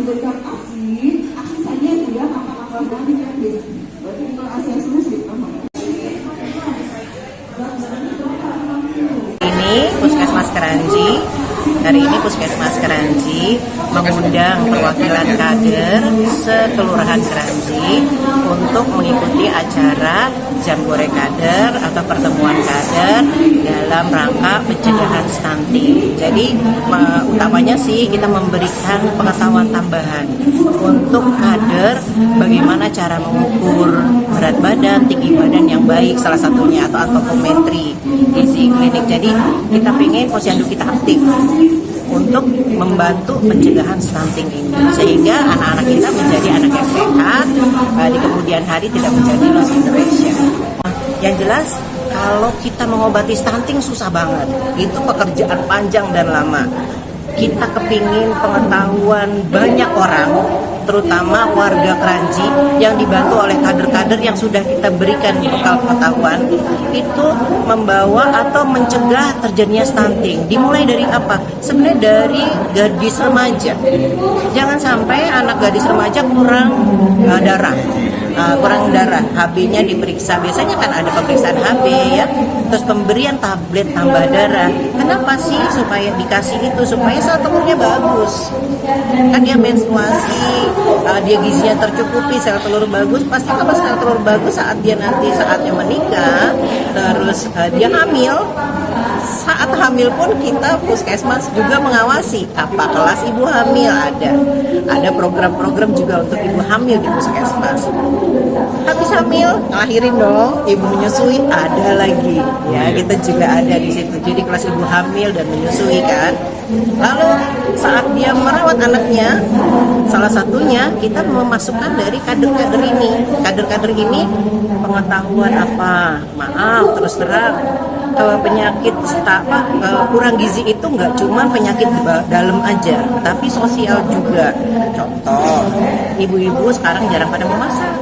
memberikan ASI saja dia kakak-kakak dari medis. Berarti bukan ASI eksklusif. Ini Puskesmas Kranji. Hari ini Puskesmas Kranji mengundang perwakilan kader sekelurahan Kranji untuk mengikuti acara Jambore Kader atau pertemuan kader dalam rangka pencegahan stunting. Jadi utamanya sih kita memberikan pengetahuan tambahan untuk kader bagaimana cara mengukur berat badan, tinggi badan yang baik salah satunya atau antropometri gizi klinik. Jadi kita pengen posyandu kita aktif untuk membantu pencegahan stunting ini sehingga anak-anak kita menjadi anak yang sehat di kemudian hari tidak menjadi lost generation. Yang jelas kalau kita mengobati stunting susah banget, itu pekerjaan panjang dan lama. Kita kepingin pengetahuan banyak orang, terutama warga Kranji yang dibantu oleh kader-kader yang sudah kita berikan bekal pengetahuan itu membawa atau mencegah terjadinya stunting. Dimulai dari apa? Sebenarnya dari gadis remaja. Jangan sampai anak gadis remaja kurang darah. HB-nya diperiksa. Biasanya kan ada pemeriksaan HB ya, terus pemberian tablet tambah darah. Kenapa sih supaya dikasih itu? Supaya sel telurnya bagus. Kan dia menstruasi, dia gizinya tercukupi, sel telur bagus. Pasti kalau sel telur bagus saat dia nanti saatnya menikah, terus dia hamil. Saat hamil pun kita Puskesmas juga mengawasi apa kelas ibu hamil ada program-program juga untuk ibu hamil di Puskesmas. Habis hamil ngelahirin dong, ibu menyusui ada lagi ya, kita juga ada di situ. Jadi kelas ibu hamil dan menyusui kan. Lalu saat dia merawat anaknya, salah satunya kita memasukkan dari kader-kader ini. Kader-kader ini pengetahuan apa? Maaf terus terang, penyakit kurang gizi itu nggak cuma penyakit dalam aja, tapi sosial juga. Contoh, ibu-ibu sekarang jarang pada memasak,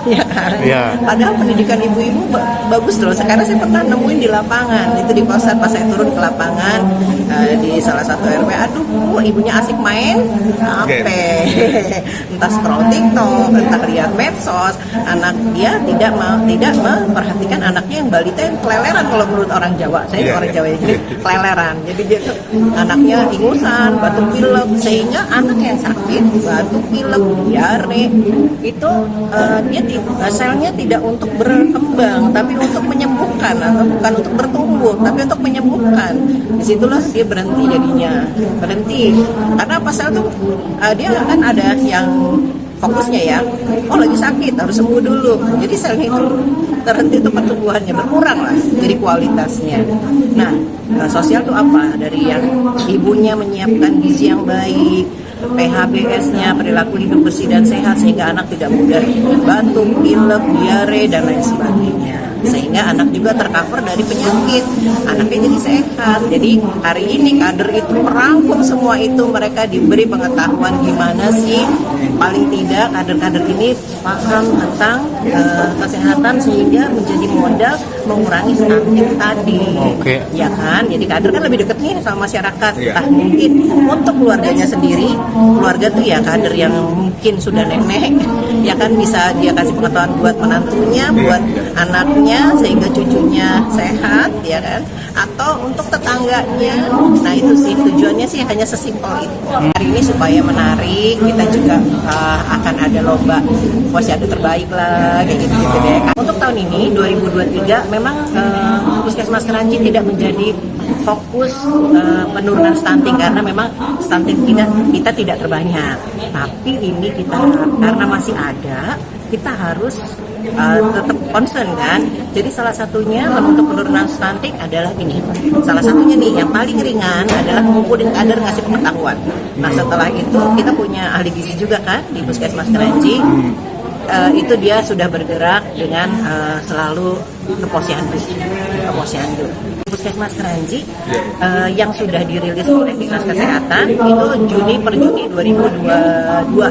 ya kan? Ya. Padahal pendidikan ibu-ibu bagus loh. Sekarang saya pernah nemuin di lapangan, itu di pasar pas saya turun ke lapangan di salah satu RW, aduh ibunya asik main HP, entah scroll TikTok, entah lihat medsos. Anak dia tidak memperhatikan anaknya yang balita yang keleleran kalau menurut orang Jawa. Saya orang Jawa jadi keleleran. Jadi dia tuh anaknya ingusan, batuk pilek, sehingga anak yang sakit batuk pilek, diare itu dia selnya tidak untuk berkembang, tapi untuk menyembuhkan, atau bukan untuk bertumbuh, tapi untuk menyembuhkan. Disitulah dia berhenti jadinya, berhenti. Karena apa, sel tuh dia kan ada yang fokusnya ya, oh lagi sakit harus sembuh dulu. Jadi selnya itu terhenti, itu pertumbuhannya berkurang lah dari kualitasnya. Nah, sosial itu apa? Dari yang ibunya menyiapkan gizi yang baik, PHBS-nya, perilaku hidup bersih dan sehat, sehingga anak tidak mudah batuk, pilek, diare, dan lain sebagainya. Sehingga anak juga tercover dari penyakit, anaknya jadi sehat. Jadi hari ini kader itu merangkum semua itu, mereka diberi pengetahuan gimana sih paling tidak kader-kader ini paham tentang kesehatan sehingga menjadi modal mengurangi stunting tadi. Oke. Ya kan, jadi kader kan lebih dekat nih sama masyarakat. Entah mungkin untuk keluarganya sendiri, keluarga tuh ya kader yang mungkin sudah nenek, ya kan bisa dia kasih pengetahuan buat menantunya, buat anaknya sehingga cucunya sehat, ya kan, atau untuk tetangganya. Nah itu sih tujuannya sih hanya sesimpel itu. Hari ini supaya menarik, kita juga akan ada lomba posyandu terbaik lah, kayak gitu deh. Untuk tahun ini 2023 memang Puskesmas Kranji tidak menjadi fokus penurunan stunting karena memang stunting kita tidak terbanyak. Tapi ini kita karena masih ada, kita harus tetap concern kan. Jadi salah satunya untuk penurunan stunting adalah ini. Salah satunya nih yang paling ringan adalah ngumpulin kader, ngasih pengetahuan. Nah setelah itu kita punya ahli gizi juga kan di Puskesmas Kranji. Itu dia sudah bergerak dengan selalu ke posyandu. Puskesmas Kranji yang sudah dirilis oleh Dinas Kesehatan itu Juni per Juni 2022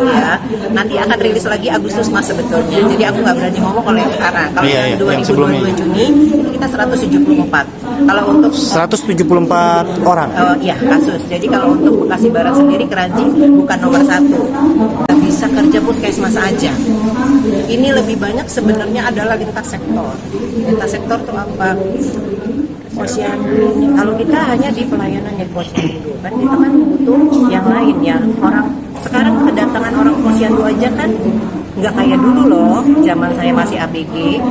ya. Nanti akan rilis lagi Agustus Mas sebetulnya. Jadi aku nggak berani ngomong kalau yang sekarang. Kalau yang 2022 Juni itu kita 174. Kalau untuk 174 orang. Iya kasus. Jadi kalau untuk Bekasi Barat sendiri Kranji bukan nomor 1. Bisa kerja puskesmas aja. Ini lebih banyak sebenarnya adalah lintas sektor. Lintas sektor itu apa? Posyandu. Kalau kita hanya di pelayanan yang posyandu, kan kita kan butuh yang lain ya. Orang sekarang kedatangan orang posyandu aja kan nggak kayak dulu loh. Zaman saya masih ABG,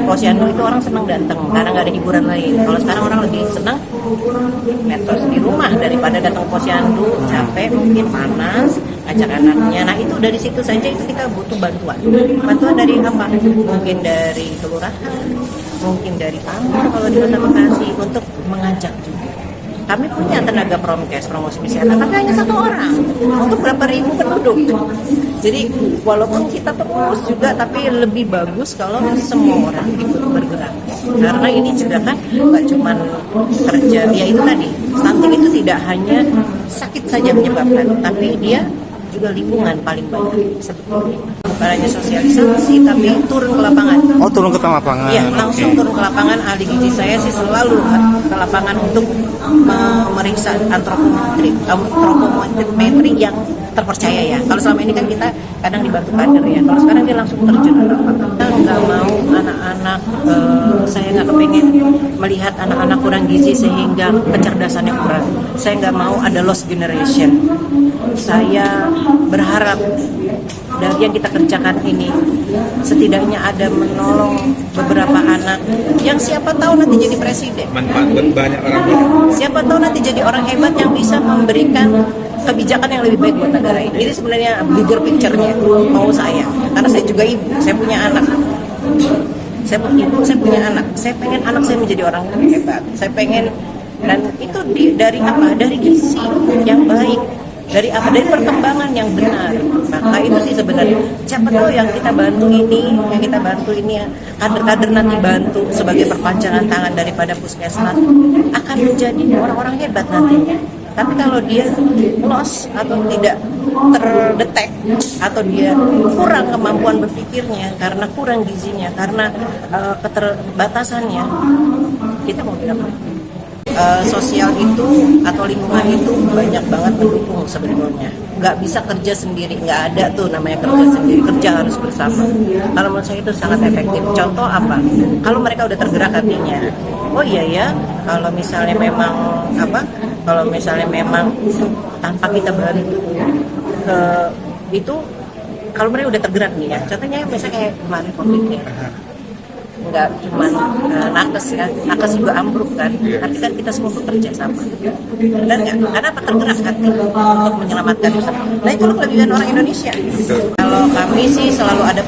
posyandu itu orang senang datang karena nggak ada hiburan lain. Kalau sekarang orang lebih senang medsos di rumah daripada datang posyandu, capek mungkin panas, ajak anaknya. Nah itu dari situ saja itu kita butuh bantuan. Bantuan dari apa? Mungkin dari kelurahan, mungkin dari pamor kalau di Kota Bekasi untuk mengajak juga. Kami punya tenaga promkes, promosi kesehatan, tapi hanya 1 orang untuk berapa ribu penduduk. Jadi walaupun kita terus juga, tapi lebih bagus kalau semua orang ikut bergerak. Karena ini juga kan nggak cuma kerja, ya itu tadi, stunting itu tidak hanya sakit saja menyebabkan, tapi dia juga lingkungan paling banyak sebetulnya. Bukan hanya sosialisasi, tapi turun ke lapangan. Oh, turun ke lapangan. Iya, langsung turun ke lapangan. Ahli gizi saya sih selalu ke lapangan untuk memeriksa antropometri yang terpercaya ya. Kalau selama ini kan kita kadang dibantu kader ya. Kalau sekarang dia langsung terjun ke lapangan. Kita nggak mau anak-anak, saya nggak kepengen melihat anak-anak kurang gizi sehingga kecerdasannya kurang. Saya nggak mau ada lost generation. Saya berharap dari yang kita kerjakan ini setidaknya ada menolong beberapa anak yang siapa tahu nanti jadi presiden. Manfaat buat banyak orang. Siapa tahu nanti jadi orang hebat yang bisa memberikan kebijakan yang lebih baik buat negara ini. Ini sebenarnya bigger picture-nya mau saya. Karena saya juga ibu, saya punya anak. Saya punya ibu, saya punya anak. Saya pengen anak saya menjadi orang hebat. Saya pengen, dan itu dari apa? Dari gizi yang baik. Dari apa? Dari perkembangan yang benar. Maka itu sih sebenarnya. Siapa tahu yang kita bantu ini, kader-kader nanti bantu sebagai perpanjangan tangan daripada puskesmas akan menjadi orang-orang hebat nantinya. Tapi kalau dia lost atau tidak terdetek atau dia kurang kemampuan berpikirnya karena kurang gizinya, karena keterbatasannya, kita mau bilang sosial itu atau lingkungan itu banyak banget mendukung sebetulnya. Nggak bisa kerja sendiri, nggak ada tuh namanya kerja sendiri, kerja harus bersama. Kalau menurut saya itu sangat efektif. Contoh apa? Kalau mereka udah tergerak hatinya, oh iya ya, kalau misalnya memang tanpa kita bantu itu, kalau mereka udah tergerak nih ya, contohnya misalnya kayak kemarin COVID ya, nggak cuma nakes kan, nakes juga ambruk kan, tapi kan kita semua bekerja sama, benar nggak? Karena apa? Tergerak hati untuk menyelamatkan usaha. Nah itu kelebihan orang Indonesia. Kalau kami sih selalu ada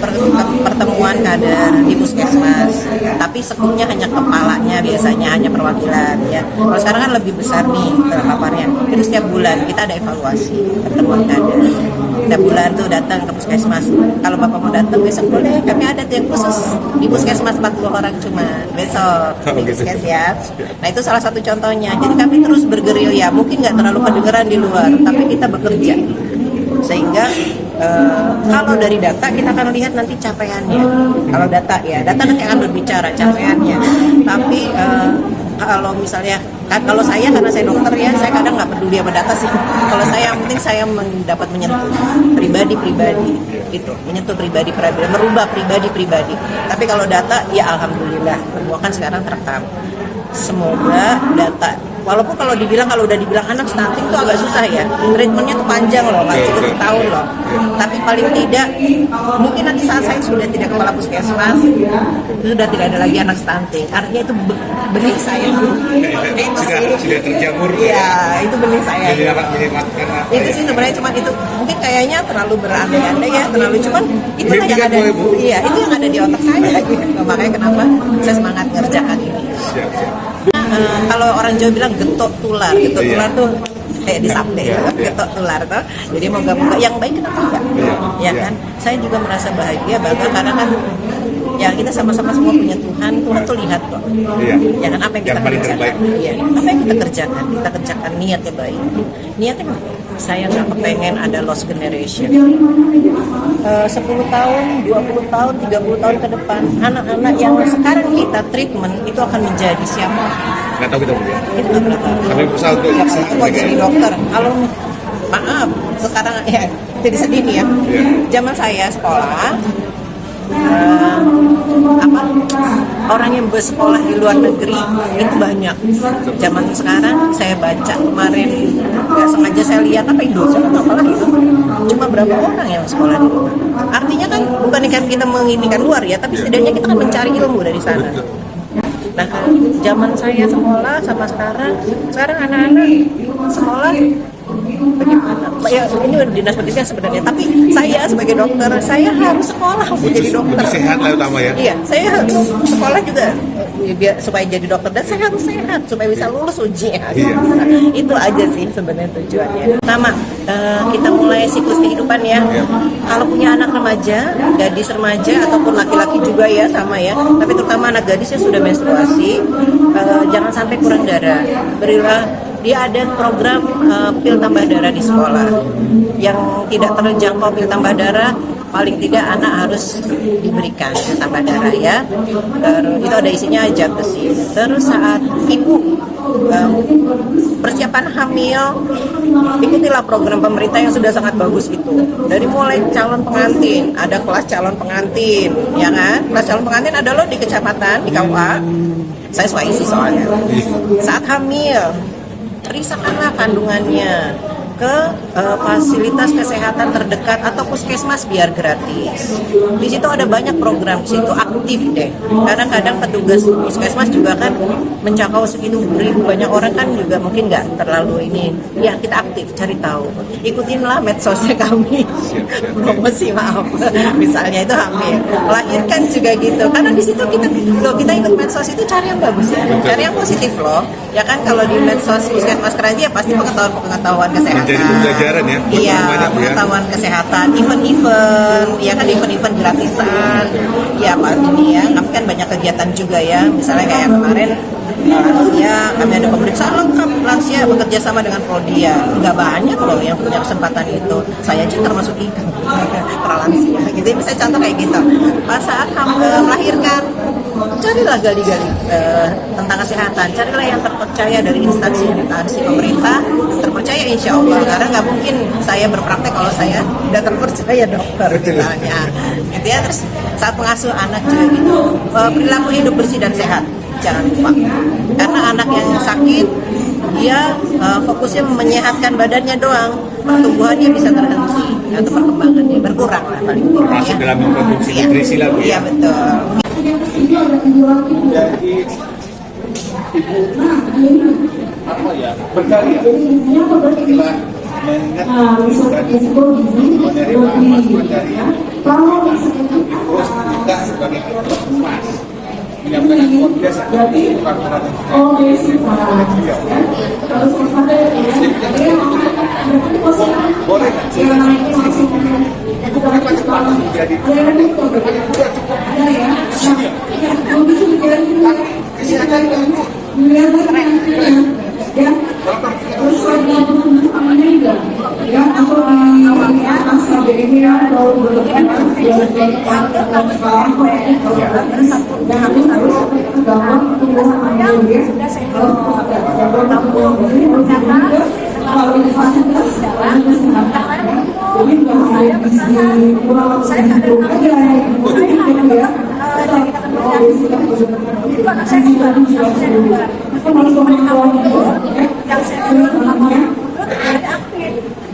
pertemuan kader di puskesmas, tapi sekupnya hanya kepalanya, biasanya hanya perwakilan ya. Kalau sekarang kan lebih besar nih terpaparnya. Itu setiap bulan kita ada evaluasi pertemuan kader. Setiap bulan tuh datang ke puskesmas. Kalau bapak mau datang besok boleh, kami ada yang khusus di puskesmas 40 orang cuma besok di puskes ya. Nah itu salah satu contohnya. Jadi kami terus bergerilya, mungkin nggak terlalu kedengeran di luar, tapi kita bekerja sehingga kalau dari data kita akan lihat nanti capaiannya. Kalau data ya, data nanti akan berbicara capaiannya. Tapi kalau misalnya, kalau saya karena saya dokter ya, saya kadang nggak peduli sama data sih. Kalau saya yang penting saya dapat menyentuh pribadi itu, menyentuh pribadi, merubah pribadi. Tapi kalau data ya alhamdulillah, semua kan sekarang terekam. Semoga data, walaupun kalau udah dibilang anak stunting itu agak susah ya, treatmentnya tuh panjang loh, nggak cukup setahun loh. Tapi paling tidak, mungkin nanti saat saya sudah tidak kepala puskesmas, sudah tidak ada lagi anak stunting. Artinya itu benih saya. Itu sih sudah terjamur. Iya, itu benih saya. Itu sih sebenarnya cuma itu. Mungkin kayaknya terlalu berandai-andai ya, terlalu cuman itu yang ada. Iya, itu yang ada di otak saya. Makanya kenapa saya semangat ngerjakan ini. Kalau orang Jawa bilang getok tular tuh kayak di sate getok tular tuh. Jadi moga-moga yang baik kenapa enggak? Ya kan? Saya juga merasa bahagia bangga karena kan Ya kita sama-sama semua punya Tuhan. Tuhan tuh lihat kok. Iya. Ya kan apa yang kita Yang paling kerjakan? terbaik. Iya. Apa yang kita kerjakan? Kita kerjakan niatnya baik. Niatnya saya nggak kepengen ada lost generation. 10 tahun, 20 tahun, 30 tahun ke depan, anak-anak yang sekarang kita treatment itu akan menjadi siapa? Nggak tahu kita Bu ya. Kita nggak pernah tahu. Tapi berusaha untuk Siapa tahu kok jadi dokter. Kalau maaf, sekarang ya jadi sedih nih ya. Iya. Zaman saya sekolah, orang yang bersekolah di luar negeri itu banyak. Zaman sekarang saya baca kemarin nggak sengaja saya lihat apa Indonesia atau apalah gitu, cuma berapa orang yang sekolah di luar. Artinya kan bukan kan kita menginginkan luar ya, tapi setidaknya kita kan mencari ilmu dari sana. Nah, zaman saya sekolah sama sekarang anak-anak sekolah bagaimana? Ya ini dinas pendidikan sebenarnya, tapi saya sebagai dokter, saya harus sekolah untuk jadi dokter. Untuk sehat lah utama ya. Iya, saya harus sekolah juga biar supaya jadi dokter, dan saya harus sehat supaya bisa lulus ujian. Iya. Itu aja sih sebenarnya tujuannya. Pertama, kita mulai siklus kehidupan ya. Kalau punya anak remaja, gadis remaja ataupun laki-laki juga ya sama ya. Tapi terutama anak gadis yang sudah menstruasi, jangan sampai kurang darah. Berilah dia ada program pil tambah darah di sekolah. Yang tidak terjangkau pil tambah darah, paling tidak anak harus diberikan pil tambah darah ya. Terus itu ada isinya zat besi. Terus saat ibu persiapan hamil, ikutilah program pemerintah yang sudah sangat bagus itu. Dari mulai calon pengantin, ada kelas calon pengantin, ya kan? Kelas calon pengantin ada loh di kecamatan, di KUA. Saya suka isi soalnya. Saat hamil, periksakanlah kandungannya ke fasilitas kesehatan terdekat atau puskesmas biar gratis. Di situ ada banyak program, di situ aktif deh. Kadang-kadang petugas puskesmas juga kan menjangkau segitu ribu banyak orang kan juga mungkin nggak terlalu ini. Ya kita aktif cari tahu. Ikutinlah medsosnya kami. Promosi maaf. Misalnya itu hamil, melahirkan juga gitu. Karena di situ kita ikut medsos itu cari yang bagus ya, cari yang positif loh. Ya kan kalau di medsos puskesmas Keranji ya pasti pengetahuan kesehatan. Jadi pembelajaran ya. Iya, Banyak, pengetahuan kesehatan, event-event, ya kan event-event gratisan. Ya Pak ini ya, kami kan banyak kegiatan juga ya. Misalnya kayak kemarin lansia, kami ada pemeriksaan lengkap lansia bekerja sama dengan Prodia. Nggak banyak loh yang punya kesempatan itu. Saya aja termasuk itu, lansia. Gitu, misalnya contoh kayak gitu. Pas saat melahirkan, carilah gali-gali tentang kesehatan, carilah yang terpercaya dari instansi pemerintah, terpercaya insya Allah, karena nggak mungkin saya berpraktek kalau saya tidak terpercaya dokter misalnya. Gitu ya. Terus saat mengasuh anak juga gitu, perilaku hidup bersih dan sehat, jangan lupa, karena anak yang sakit dia fokusnya menyehatkan badannya doang, pertumbuhannya bisa terhenti atau perkembangannya berkurang lah paling tidak. Masuk dalam memproduksi nutrisi lah Bu Iya ya. betul. Jadi ibu apa ya berkarya setelah mengingat menerima bantuan dari ibu kita sebagai emas menyampaikan uang biasa bukan berada boleh menjadi kesehatan ibu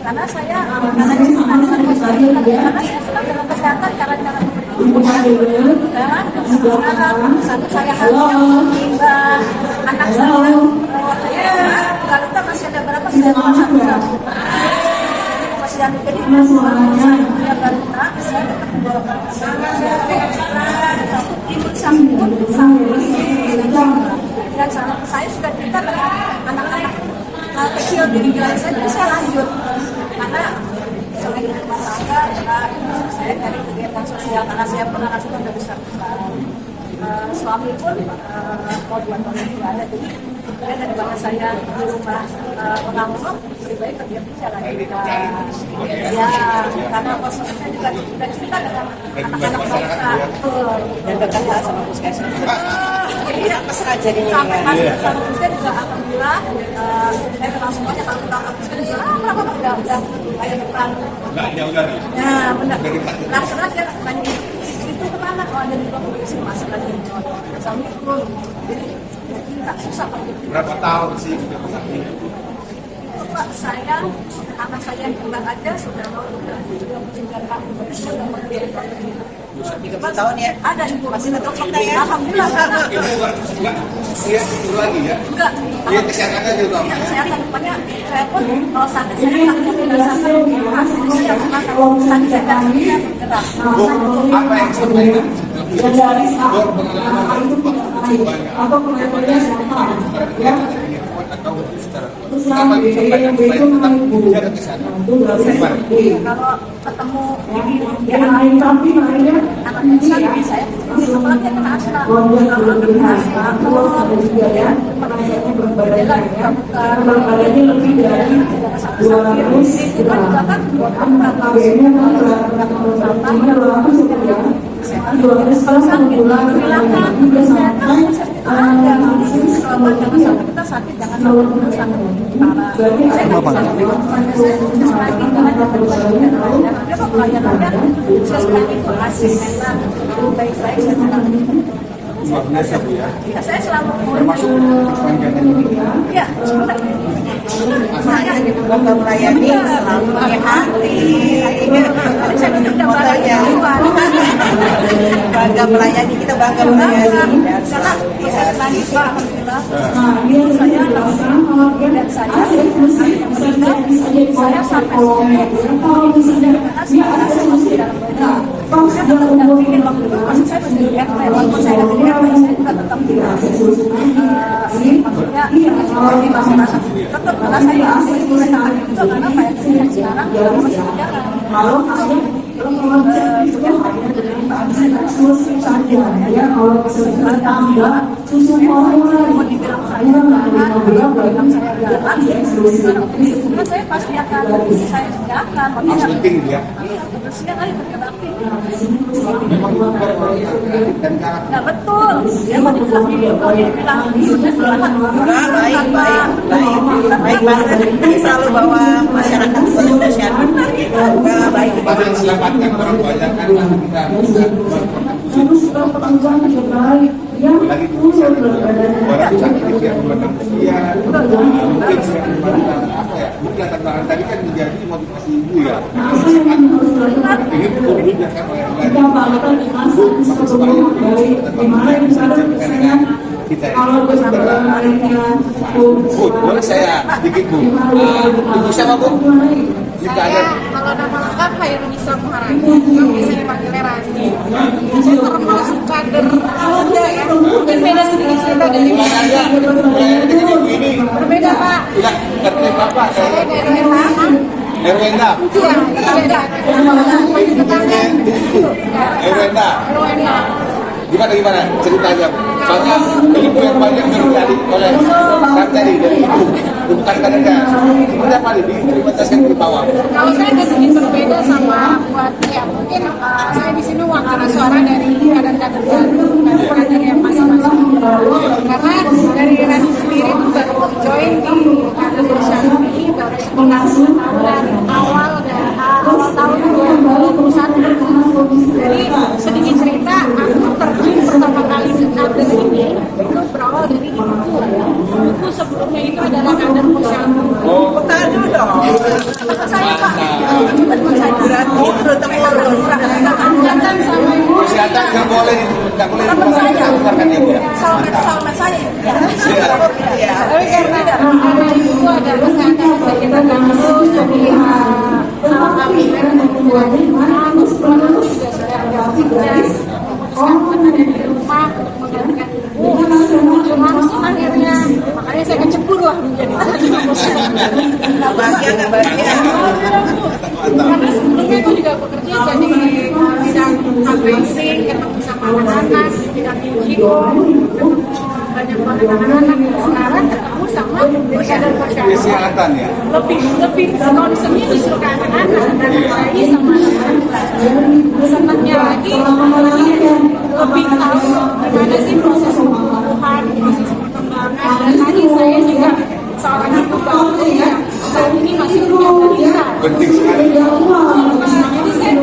karena saya senang dengan kesehatan cara-cara sekarang satu saya harus hingga anak saya balita masih ada berapa masih ada jadi saya balita saya ikut sambut dan saya sudah cerita dengan anak-anak kecil di wilayah saya, jadi saya lanjut karena selain rumah tangga saya dari kegiatan sosial karena saya pernah sudah besar. suami pun mau 2 tahun juga ada. Jadi kemudian daripada saya di rumah penganggur, lebih baik kerja bisa lagi. Ya, karena posisi saya juga sudah cerita dengan anak-anak mereka. Dan berkata sama puskesmas. Jadi apa sengaja gini Sampai ya? masuk sama puskesmas juga alhamdulillah. Saya kenal semuanya kalau kita puskesmas juga berapa udah kayak depan. Nah, benar. Langsung aja tanya itu kemana? Oh, ada di ruang polisi masuk lagi. Assalamualaikum. Jadi nggak susah kalau gitu. Berapa tahun sih? Pak, saya, anak saya yang kembang aja sudah mau udah 9 tahun, berarti sudah berdiri. 30 tahun ya? Ada ibu Masih tetap kita ya? Alhamdulillah. Ibu enggak lihat itu lagi ya? Enggak. Dia kesehatannya juga Iya, kesehatan. Makanya saya pun kalau sakit saya takutnya tidak sampai saya kalau sakit saya tidak bergerak. Bu, apa yang sebenarnya berpengalaman Apa pengajarnya siapa? Ya. atau secara Terus yang itu menjaga kesehatan? Kalau ketemu yang lain tapi mainnya anak besar saya apalagi yang kena asma. Kalau kena asma, juga ya pengajarnya berbadan ya badannya lebih dari 200 gram KBM-nya kan 200 ya 200 kalau 1 bulan kita sakit jangan sampai merusak parah. Saya kan lagi ada pelayanannya sesuai itu asik enak baik-baik saya bilang. Luar biasa Bu ya. Ya, saya selalu Termasuk panjangnya. ya sebentar. Saya Bangga melayani selalu pakai hati. saya sudah Motonya. Bangga melayani, kita bangga melayani. karena saya tadi Pak alhamdulillah dia saya langsung dan saya sampai kalau misalnya dia ada solusi kalau saya tetap dampingin waktu itu masih saya masih di RT walaupun saya ada di RT saya juga tetap di maksudnya di masyarakat tetap karena saya itu karena kayak sekarang masih berjalan kalau susu saja ya kalau misalnya tambah susu formula mau dibilang saya bilang saya jalan karena saya pasti akan saya jalan Harus makanya penting ya. kebersihan aja bergerak Memang dan karakter. nah betul dia mau dibilang sudah selamat Baik banget. Ini selalu bawa masyarakat Indonesia. Baik. Kita selamatkan orang banyak kan kita harus perempuan juga baik yang lagi orang sakit yang memandang usia mungkin yang memandang apa ya mungkin tantangan tadi kan menjadi motivasi ibu ya ini dibiarkan oleh kita banggakan sebelum dari gimana misalnya kita kalau bersama lainnya Bu, boleh saya sedikit Bu ibu siapa Bu? Saya kalau nama lengkap Hairunisa Muharani, yang biasa dipanggilnya Ranji. Saya termasuk kader muda ya, mungkin beda sedikit cerita dari ini berbeda Pak. tidak RT Bapak Saya dari RW 6. RW 6 Iya, beda. Masih tetangga. RW 6 RW 6. Gimana ceritanya? Soalnya ibu yang banyak terjadi oleh kan tadi dari ibu bukan kadernya. Seperti apa nih diimplementasikan ke bawah? Kalau saya agak sedikit berbeda sama buat ya mungkin saya di sini mewakili suara dari kader-kader baru, kader-kader yang masing-masing. Karena dari Rani sendiri itu baru join di kader bersama ini baru 11 tahun dari awal tahun 2021. Jadi sedikit cerita, aku terjun pertama kali ke kader ini itu berawal dari ibuku. Ibuku sebelumnya itu adalah kader posyandu. Oh, tadi dong. teman saya Pak teman saya Berarti udah temurun. angkatan sama ibu Kesehatan nggak boleh teman saya dikeluarkan ibu ya. sama saya Ya. Tapi karena ibu ada kesehatan kita dulu jadi kami terus juga sudah bekerja sekarang ada di rumah menggantikan ibu langsung akhirnya makanya saya kecebur lah menjadi Bahagia nggak bahagia? karena sebelumnya aku juga bekerja jadi bidang fundraising ketemu sama anak-anak di bidang banyak banget anak-anak sekarang ketemu sama posyandu. Kesehatan ya. Lebih concernnya justru ke anak-anak dan bayi sama anak-anak. Senangnya lagi lebih tahu gimana sih proses pertumbuhan, proses perkembangan. Dan tadi saya juga seorang ibu baru ya, saat ini masih punya balita. Penting sekali. Jadi saya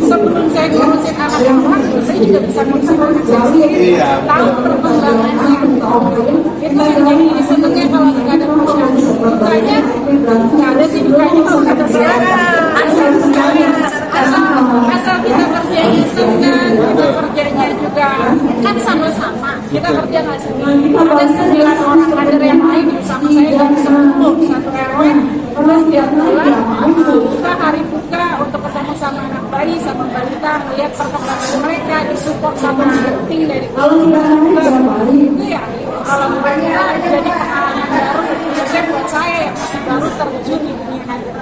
sebelum saya ngurusin anak yang baru, saya juga bisa ngurusin anak saya sendiri. Iya. Tahu perkembangannya. Itu yang jadi senangnya kalau nggak ada posyandu. Dukanya nggak ada sih, dukanya kalau kata saya asal kita kerjanya senang, kita kerjanya juga kan sama-sama. Kita kerja nggak sendiri. Ada 9 orang kader yang lain sama saya dari 10 satu RW. Terus tiap bulan buka hari buka untuk ketemu sama anak bayi, sama balita, melihat perkembangan mereka, disupport sama tim dari itu ya. Kalau mereka jadi pengalaman baru, khususnya buat saya yang masih baru terjun di dunia kader.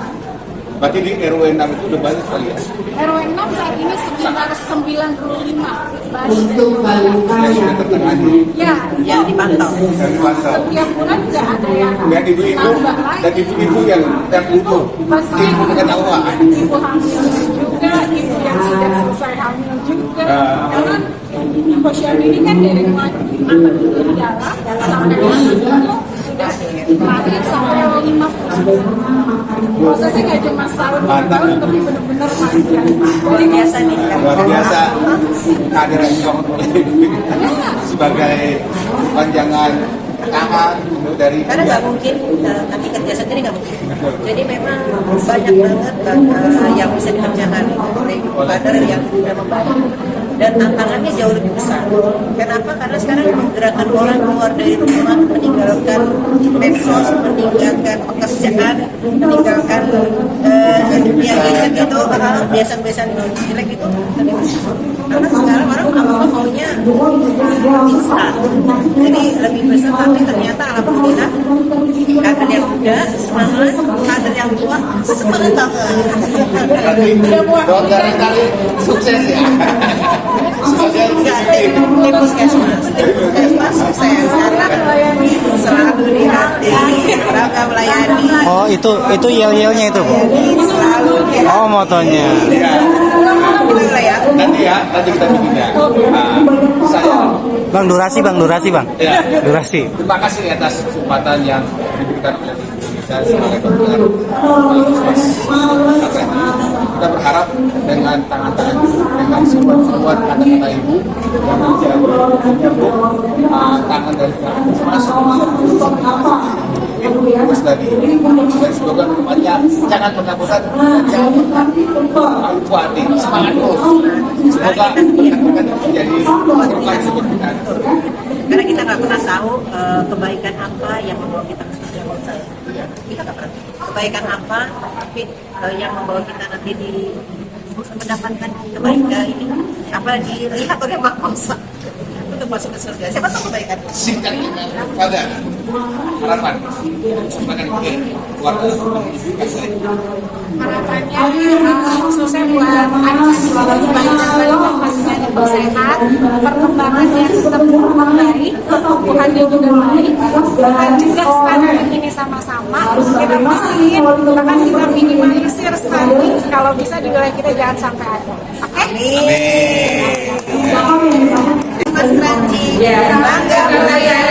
Berarti di RW 6 itu udah banyak sekali ya? RW 6 saat ini sekitar 95 bayi. Yang sudah tertangani. Ya, yang dipantau. Dari pasar. setiap bulan nggak ada yang Dan ibu-ibu, tambah lagi. dan ibu-ibu yang butuh. Pasti Ibu ketahuan. ibu hamil juga, ibu yang sudah selesai hamil juga. Karena posyandu ini kan dari mulai anak itu di dalam sampai anak itu sudah lahir sampai 50. Prosesnya nggak cuma setahun 2 tahun, tapi benar-benar panjang. Luar biasa nih. Luar biasa kehadiran banget oleh ibu sebagai panjangan tangan dari Karena nggak mungkin nanti kerja sendiri nggak mungkin. Jadi memang banyak banget yang bisa dikerjakan oleh kader yang sudah membantu. Dan tantangannya jauh lebih besar. Kenapa? Karena sekarang menggerakkan orang keluar dari rumah, meninggalkan medsos, meninggalkan pekerjaan, meninggalkan dunia gadget itu, biasa-biasa jelek itu. Karena sekarang orang apa maunya instan. Jadi lebih besar, tapi ternyata alhamdulillah kader yang muda semangat, kader yang tua semangat banget. Dokter kali sukses ya. Tim puskesmas sukses karena selalu di hati, bangga melayani. Oh, itu yel-yelnya itu, Bu? Selalu di hati. Oh, motonya. Ya. Nanti kita bikin ya. Saya Bang, durasi, Bang. ya. Durasi. Terima kasih atas kesempatan yang diberikan oleh Indonesia sebagai dokter. Kita berharap dengan tangan-tangan dengan support kata-kata ibu yang menyambung tangan dari puskesmas terus tadi dan semoga kedepannya jangan pernah bosan, jangan pernah lupa hati, semangat terus. Semoga rekan-rekan menjadi terbaik seperti kita. Karena kita nggak pernah tahu kebaikan apa yang membawa kita ke surga besar. Kita nggak pernah. Kebaikan apa, tapi yang membawa kita nanti mendapatkan kebaikan ini apa dilihat oleh Mak Masa untuk masuk ke surga. Siapa tahu kebaikan? Singkat dengan pada harapan sampaikan ke keluarga Harapannya khususnya buat anak-anak bayi dan pastinya tetap sehat, perkembangannya tetap baik, pertumbuhannya juga baik, dan juga stunting ini sama-sama kita pastiin, bahkan kita minimalisir stunting kalau bisa di wilayah kita jangan sampai ada. Oke? Mas Kranji, bangga melayani.